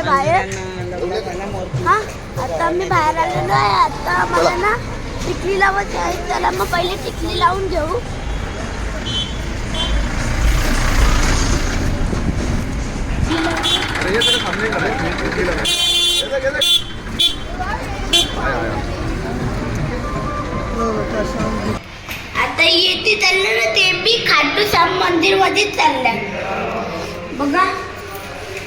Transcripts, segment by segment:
बाहेर. हा आता आम्ही बाहेर आलेलो आहे. आता आम्हाला ना टिकली लावायची आहे. चला मग पहिले टिकली लावून घेऊ. आता येते चाललं ना ते बी खाटू श्याम मंदिर मध्ये चाललंय बघा.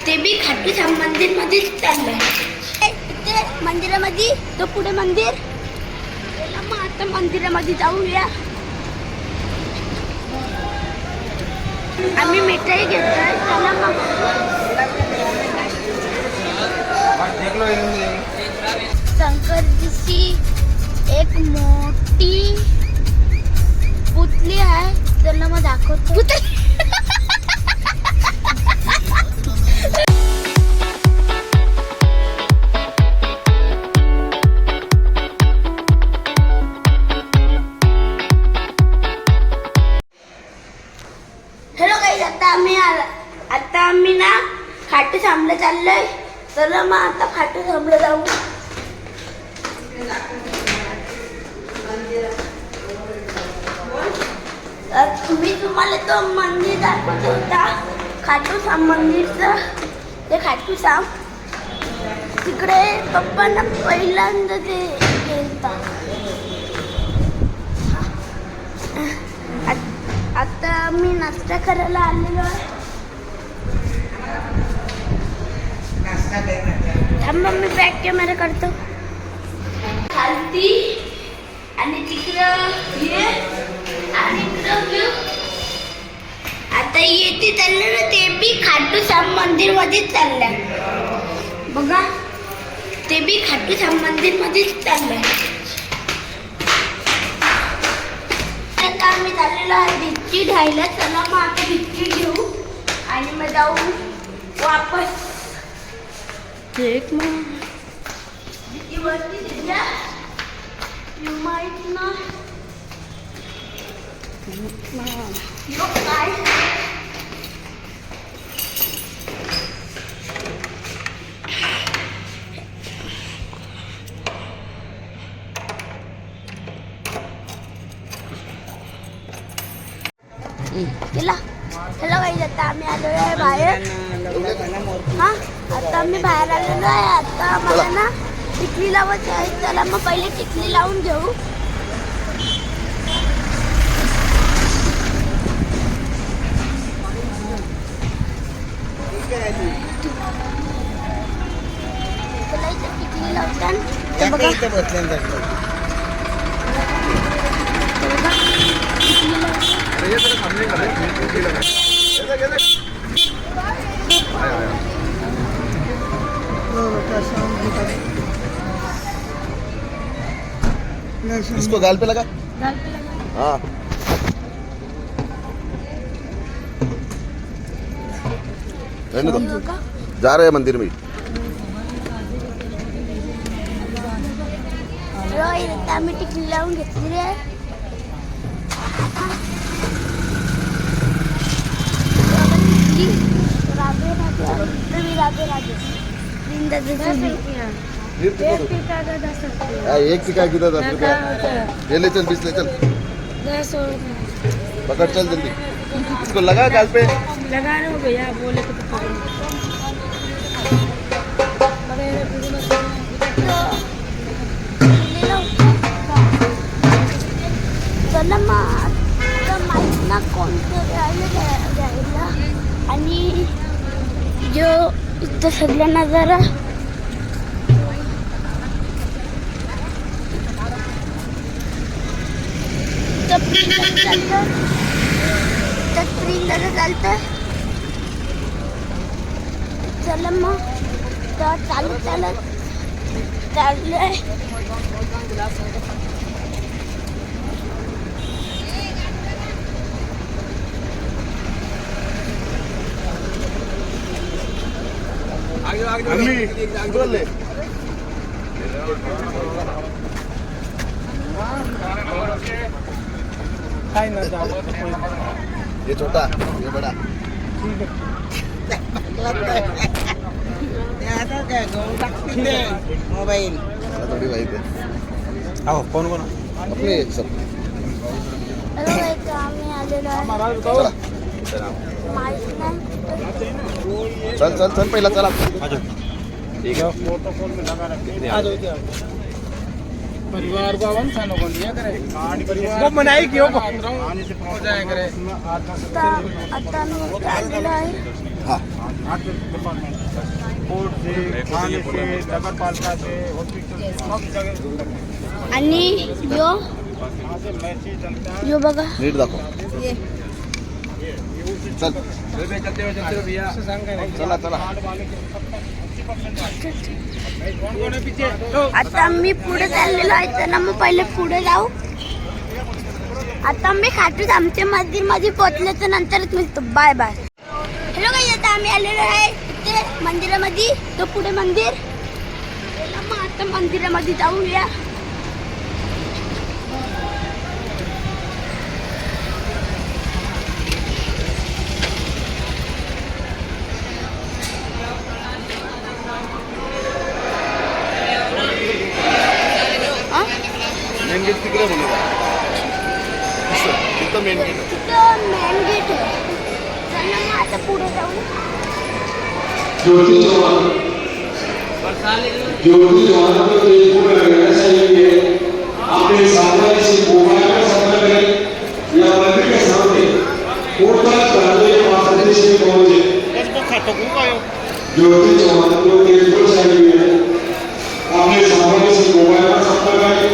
ते बी खाटू श्याम मंदिर मध्ये चाललंय. ते मंदिरामध्ये तो पुढे मंदिर. मग आता मंदिरामध्ये जाऊया. आम्ही मिठाई घेतोय. चला मग शंकरजीची एक मोठी पुतली आहे. त्याला मग दाखवतो. हॅलो गाईज, आता आम्ही ना खाटू श्यामला चाललोय. चला मग आता खाटू श्यामला जाऊ. मी तुम्हाला तो मंदिर दाखवत होता, खाटू श्याम मंदिरचं. ते खाटू श्याम तिकडे पप्पांना पहिल्यांदा ते गेलता. आता मी नाश्ता करायला आलेलो आहे. थांबा मी बॅक कॅमेरा करतो. खालती आणि तिकडं हे आणि इकडं व्यू. आता येते चाललं ना ते बी खाटू श्याम मंदिर मध्ये चाललंय बघा. ते बी खाटू श्याम मंदिर मध्येच चाललंय. आता आम्ही चाललेलो आहे बिस्किट घ्यायला. चला मग आता बिस्किट घेऊ आणि मग जाऊ वापस. एक मग भीतीवरती दिल्या माहित ना काय. केला. हॅलो गाईज, आता आम्ही आलेलो आहे बाहेर. हा आता आम्ही बाहेर आलेलो आहे. आता आम्हाला ना टिकली लावायची आहे. चला मग पहिले टिकली लावून घेऊ. टिकली लावताना इसको गाल पे लगा. हाँ रहने दो. जा रहे हैं मंदिर में. आम्ही टिकली लावून घेतली आहे. राधे राधे राधे राधे. एक टिका किधर 10 रुपया. ये ले चल 20 ले चल. पकड़ चल जल्दी. इसको लगा गाल पे. लगा रहे हो भैया. बोले तो चला मग माहीत ना कोणतं घ्यायला. आणि जो इथं सगळा नजारा चालतं. चला मग चालत चाललंय. ये छोटा ये बड़ा. मोबाईल मला थोडी माहिती आहे हो कोण कोण आपले सब हॅलो गाईज, आम्ही आलेलो आहे चला माहिती नाही चल चल चल पहिला चला ठीक है परिवार को हम सानो को दिया करे वो मनाई क्यों हो जाए करे आता आम्ही आलेलो आहे हा कोर्ट से थाने से नगर पालिका से हॉस्पिटल सब जगह आणि यो वहाँ से मैसेज चलता है यो बघा नीट दाखव चल चलते हुए भैया चला चला कौन कौन है पीछे आता मी पुढे चाललेलो आहे तर मग पहिले पुढे जाऊ आता मी खाटूच आमच्या मंदिरमध्ये पोहोचल्याच्या नंतरच मिळतो बाय बाय हॅलो गाईज, आता आम्ही आलेलो आहे इथे मंदिरामध्ये तो पुढे मंदिर चला मग आता मंदिरामध्ये जाऊया मेन गेट तिकडे बोलू तिथं मेन गेट तिथं मेन गेट आहे चला मग आता पुढे जाऊ ज्योति चौहान को तेज पूर्ण रहना चाहिए अपने सामने से मोबाइल का सामना करें या मंदिर के सामने पूर्णतः कराने के पास देश में पहुंचे ज्योति चौहान को तेज पूर्ण चाहिए अपने सामने से मोबाइल का सामना करें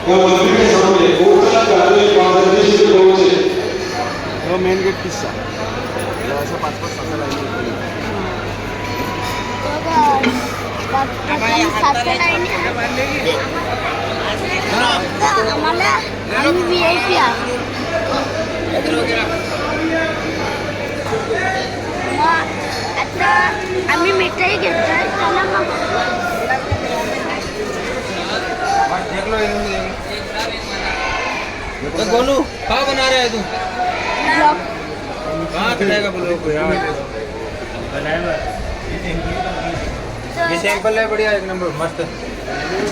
या मंदिर के सामने पूर्णतः कराने के पास देश में पहुंचे तो मेन गेट किस्सा असं 5-5 सात लाईन आम्हाला आम्ही VIP आहे मग आता आम्ही मिठाई घेतोय चला मग देख लो तो बोलू कहाँ बना रहा है तू ब्लॉग कहाँ बनाएगा बोलो ये सैंपल है बढ़िया एक नंबर मस्त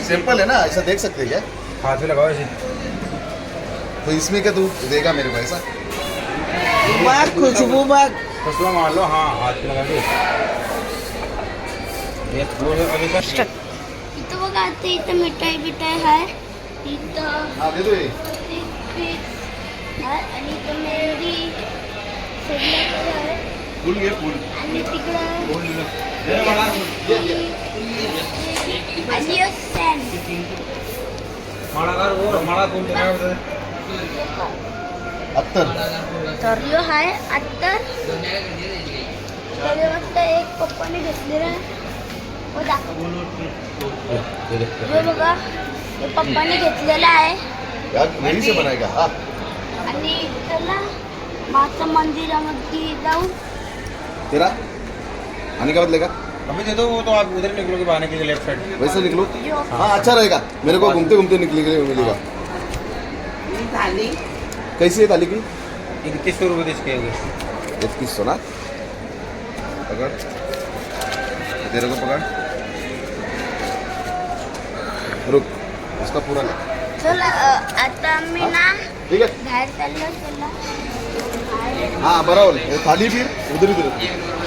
सिंपल है ना ऐसा देख सकते हैं क्या हाथ में लगाओ इसे तो इसमें क्या तू देगा मेरे को ऐसा खुशबू बाग फसला मान लो हाँ हाथ में लगा दो ये वो है अभी का इथं बघा आता इथं मिठाई बिठाई आहे इथं हाँ दे दो ये आणि इथं मेहंदी सगळं आहे फूल घे फूल आणि तिकडं ये आणि यो सँड माड़ा कर वो माड़ा कौन देना है अत्तर तर यो आहे अत्तर त्याने वाटतं एक पप्पाने घेतलेला आहे हो दाखव हे बघा हे पप्पाने घेतलेला आहे यार वहीं से बनाएगा हाँ आणि त्याला माता मंदिरामध्ये जाऊ तेरा आने का बदलेगा अभी दे दो वो तो आप उधर निकलोगे बाहर के लिए लेफ्ट साइड वैसे निकलो यो हाँ अच्छा रहेगा मेरे को घूमते घूमते निकलने के लिए मिलेगा कैसी है थाली की 2100 रुपये इसके हुए 2100 ना पकड़ तेरे को पकड़ रुक उसका पूरा ले चला आता मी ना ठीक है बाहेर चाललो चला हाँ बराबर ये थाली फिर उधर इधर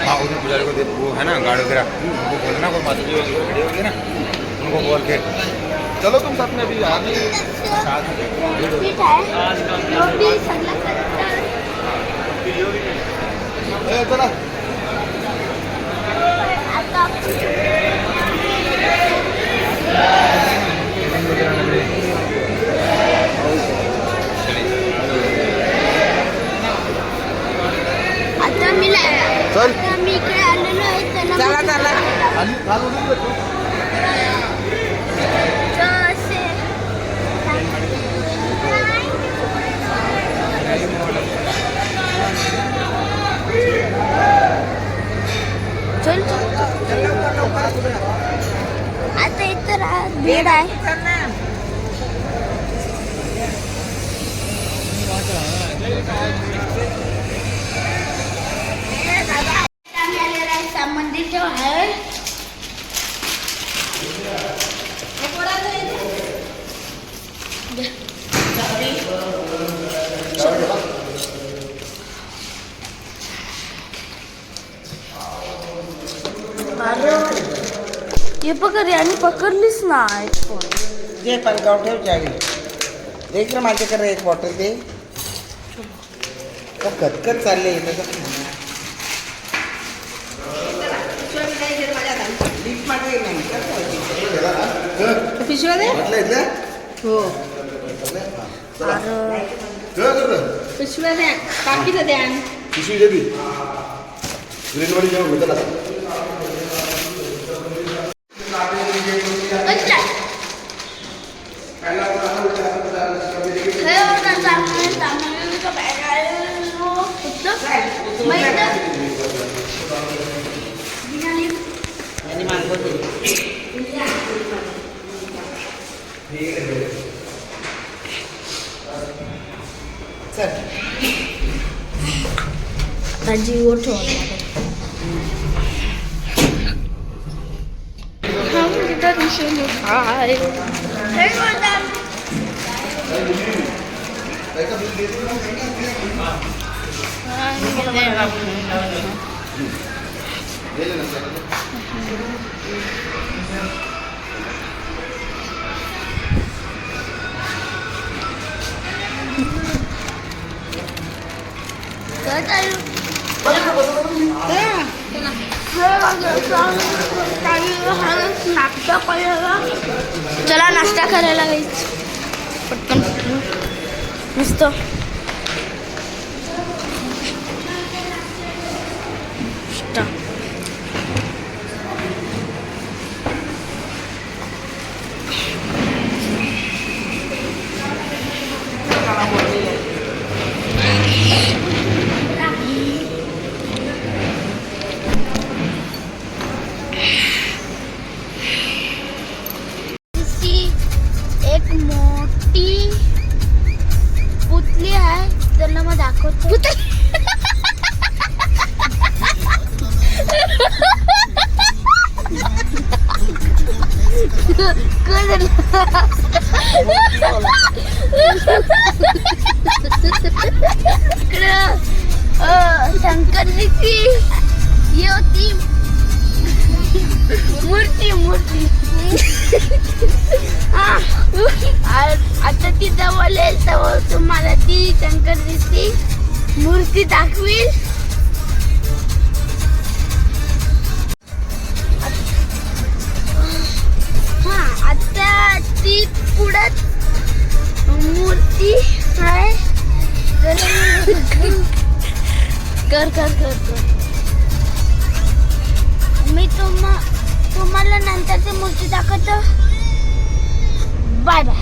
हाँ उधर पुजारी को दे वो है ना गाड़ी वगैरह उनको बोलना कोई माता जी खड़ी होगी ना उनको बोल के चलो तुम साथ में अभी आगे पीठ आहे रोटी सगळं करतात चला आता आता मी चल आता मी इकडे आलेलो आहे चला, चला. थाली थाल उधर रखो असे चल आता इतर भीड आहे मंदिर जो आहे हे पकड आणि पकडलीच नाही जे पलगाव ठेव चावी देख ना माझ्याकडे एक बॉटल दे तो कटकट चालले पिशव्या दे हो पिशव्या द्या काकीला द्या पिशवी दे ग्रीनवाडी जेव्हा भेटत आणि मागवते चल जीव ठेवून चला नाश्ता करायला जायचं पटकन मस्त एक मोठी पुतली आहे त्यांना मग दाखवतो शंकरजीची ही होती मूर्ती आता ती जवळ येईल तेव्हा तुम्हाला ती शंकरजीची मूर्ती दाखवील आता ती पुढं मूर्ती आहे कर मी तुम्हाला नंतर ती मूर्ती दाखवतो बाय बाय